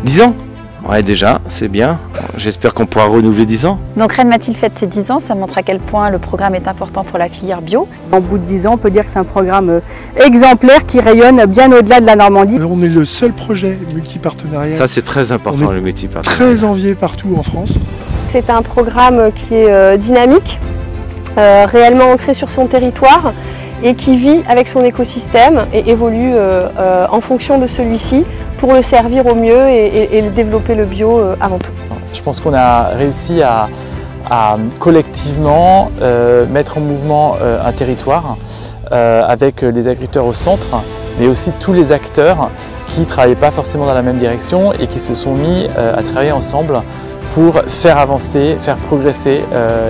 10 ans? Ouais, déjà, c'est bien. J'espère qu'on pourra renouveler 10 ans. Donc Reine Mathilde fête ses 10 ans, ça montre à quel point le programme est important pour la filière bio. Au bout de 10 ans, on peut dire que c'est un programme exemplaire qui rayonne bien au-delà de la Normandie. On est le seul projet multipartenariat. Ça, c'est très important, le multipartenariat. Très envié partout en France. C'est un programme qui est dynamique, réellement ancré sur son territoire et qui vit avec son écosystème et évolue en fonction de celui-ci pour le servir au mieux et développer le bio avant tout. Je pense qu'on a réussi à collectivement mettre en mouvement un territoire avec les agriculteurs au centre, mais aussi tous les acteurs qui ne travaillaient pas forcément dans la même direction et qui se sont mis à travailler ensemble pour faire avancer, faire progresser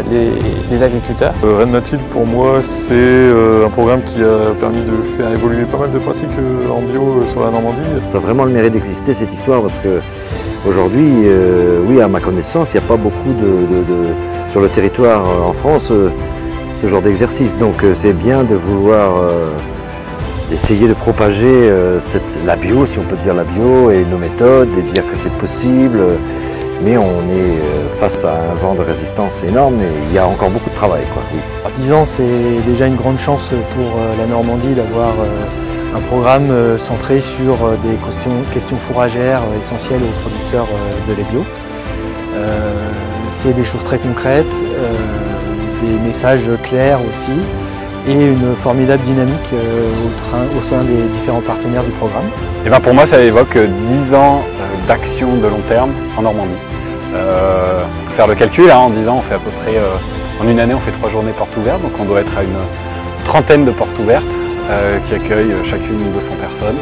les agriculteurs. Reine Mathilde, pour moi, c'est un programme qui a permis de faire évoluer pas mal de pratiques en bio sur la Normandie. Ça a vraiment le mérite d'exister, cette histoire, parce que aujourd'hui, oui, à ma connaissance, il n'y a pas beaucoup sur le territoire en France ce genre d'exercice. Donc c'est bien de vouloir essayer de propager la bio, si on peut dire la bio, et nos méthodes, et dire que c'est possible. Mais on est face à un vent de résistance énorme et il y a encore beaucoup de travail, quoi. Oui. 10 ans, c'est déjà une grande chance pour la Normandie d'avoir un programme centré sur des questions fourragères essentielles aux producteurs de lait bio. C'est des choses très concrètes, des messages clairs aussi et une formidable dynamique au sein des différents partenaires du programme. Et ben pour moi, ça évoque 10 ans d'action de long terme en Normandie. Pour faire le calcul, en 10 ans, on fait à peu près, en une année, on fait 3 journées portes ouvertes, donc on doit être à une trentaine de portes ouvertes qui accueillent chacune 200 personnes,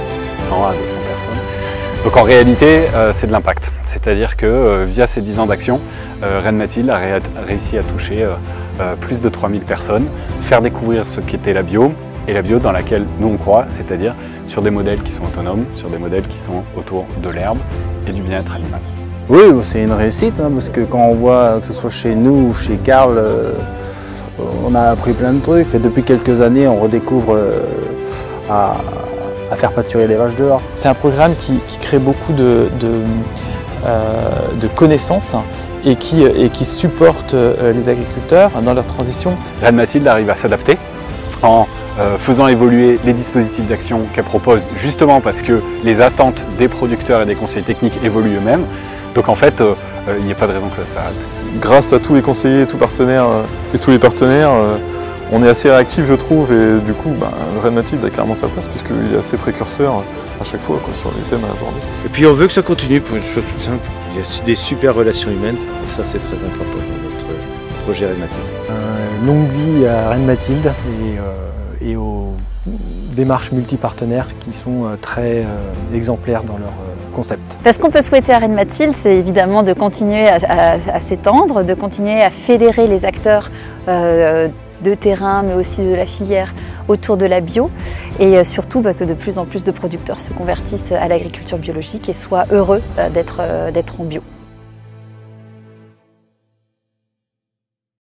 100 à 200 personnes. Donc en réalité, c'est de l'impact. C'est-à-dire que via ces 10 ans d'action, Reine Mathilde a réussi à toucher plus de 3000 personnes, faire découvrir ce qu'était la bio, et la bio dans laquelle nous on croit, c'est-à-dire sur des modèles qui sont autonomes, sur des modèles qui sont autour de l'herbe et du bien-être animal. Oui, c'est une réussite, parce que quand on voit, que ce soit chez nous ou chez Karl, on a appris plein de trucs. Et depuis quelques années, on redécouvre à faire pâturer les vaches dehors. C'est un programme qui crée beaucoup de connaissances et qui supporte les agriculteurs dans leur transition. Reine Mathilde arrive à s'adapter en faisant évoluer les dispositifs d'action qu'elle propose, justement parce que les attentes des producteurs et des conseillers techniques évoluent eux-mêmes. Donc en fait, il n'y a pas de raison que ça s'arrête. Grâce à tous les conseillers et tous les partenaires, on est assez réactifs, je trouve, et du coup, Reine Mathilde a clairement sa place puisqu'il est assez précurseur à chaque fois sur les thèmes à aborder. Et puis on veut que ça continue pour une chose toute simple. Il y a des super relations humaines, et ça c'est très important dans notre projet Reine Mathilde. Longue vie à Reine Mathilde et aux démarches multipartenaires qui sont très exemplaires dans leur concept. Ce qu'on peut souhaiter à Reine Mathilde, c'est évidemment de continuer à s'étendre, de continuer à fédérer les acteurs de terrain, mais aussi de la filière autour de la bio, et surtout que de plus en plus de producteurs se convertissent à l'agriculture biologique et soient heureux d'être en bio.